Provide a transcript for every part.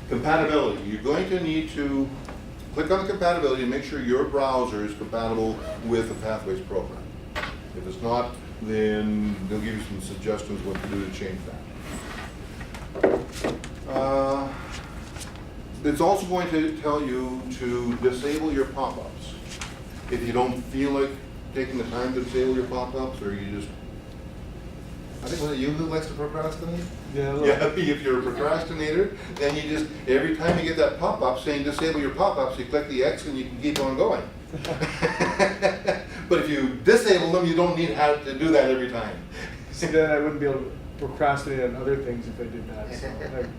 Compatibility. You're going to need to click on the compatibility and make sure your browser is compatible with the Pathways program. If it's not, then they'll give you some suggestions what to do to change that. It's also going to tell you to disable your pop-ups. If you don't feel like taking the time to disable your pop-ups, or you just, I think, was it you who likes to procrastinate? Yeah, If you're a procrastinator, then you just, every time you get that pop-up saying disable your pop-ups, you click the X and you can keep on going. But if you disable them, you don't need to do that every time. See, then I wouldn't be able to procrastinate on other things if I did that. So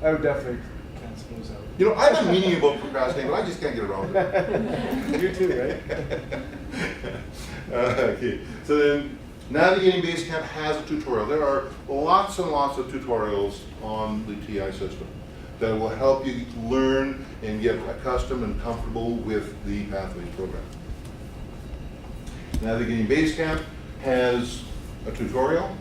I would definitely cancel those out. You know, I've been meaning about procrastinating, but I just can't get around to it. You too, right? Okay, so then Navigating Basecamp has a tutorial. There are lots and lots of tutorials on the TI system that will help you learn and get accustomed and comfortable with the Pathways program. Navigating Basecamp has a tutorial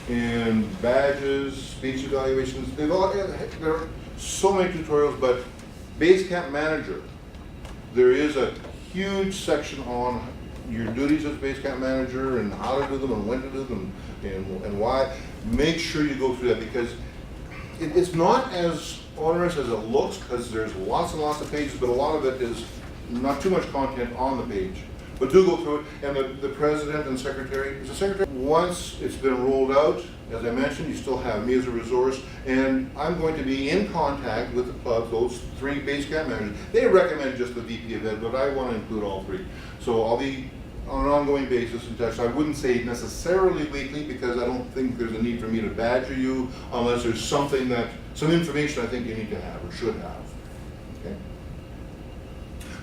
and badges, speech evaluations. There are so many tutorials, but Basecamp Manager, there is a huge section on your duties as Basecamp Manager and how to do them and when to do them and why. Make sure you go through that, because it's not as onerous as it looks, because there's lots and lots of pages, but a lot of it is not too much content on the page. But do go through it, and the president and secretary, once it's been rolled out, as I mentioned, you still have me as a resource, and I'm going to be in contact with the club, those 3 Basecamp managers. They recommend just the VP of Ed, but I want to include all 3. So I'll be on an ongoing basis in touch. I wouldn't say necessarily weekly, because I don't think there's a need for me to badger you unless there's some information I think you need to have or should have. Okay?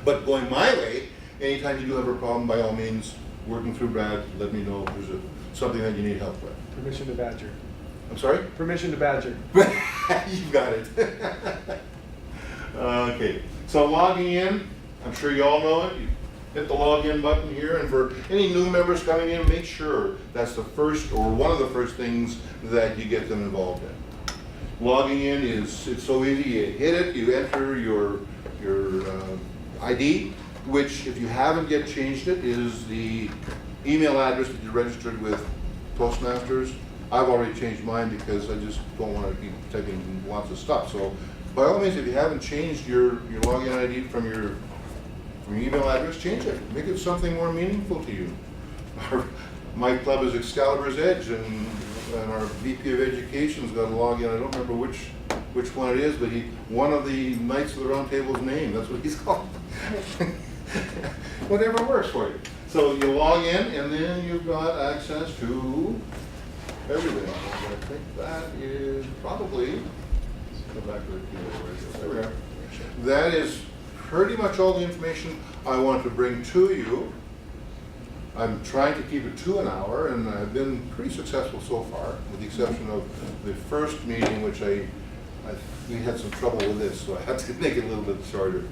But going my way, anytime you do have a problem, by all means, working through Brad, let me know if there's something that you need help with. Permission to badger. I'm sorry? Permission to badger. You've got it. Okay, so logging in, I'm sure you all know it. You hit the login button here, and for any new members coming in, make sure that's the first or one of the first things that you get them involved in. Logging in it's so easy. You hit it, you enter your ID, which, if you haven't yet changed it, is the email address that you registered with Toastmasters. I've already changed mine because I just don't want to be typing lots of stuff. So by all means, if you haven't changed your login ID from your email address, change it. Make it something more meaningful to you. My club is Excalibur's Edge, and our VP of Education's got a login. I don't remember which one it is, but one of the Knights of the Round Table's name. That's what he's called. Whatever works for you. So you log in, and then you've got access to everything. I think that is probably, let's go back to the keyboard right here. There we are. That is pretty much all the information I want to bring to you. I'm trying to keep it to an hour, and I've been pretty successful so far, with the exception of the first meeting, which we had some trouble with this, so I had to make it a little bit shorter.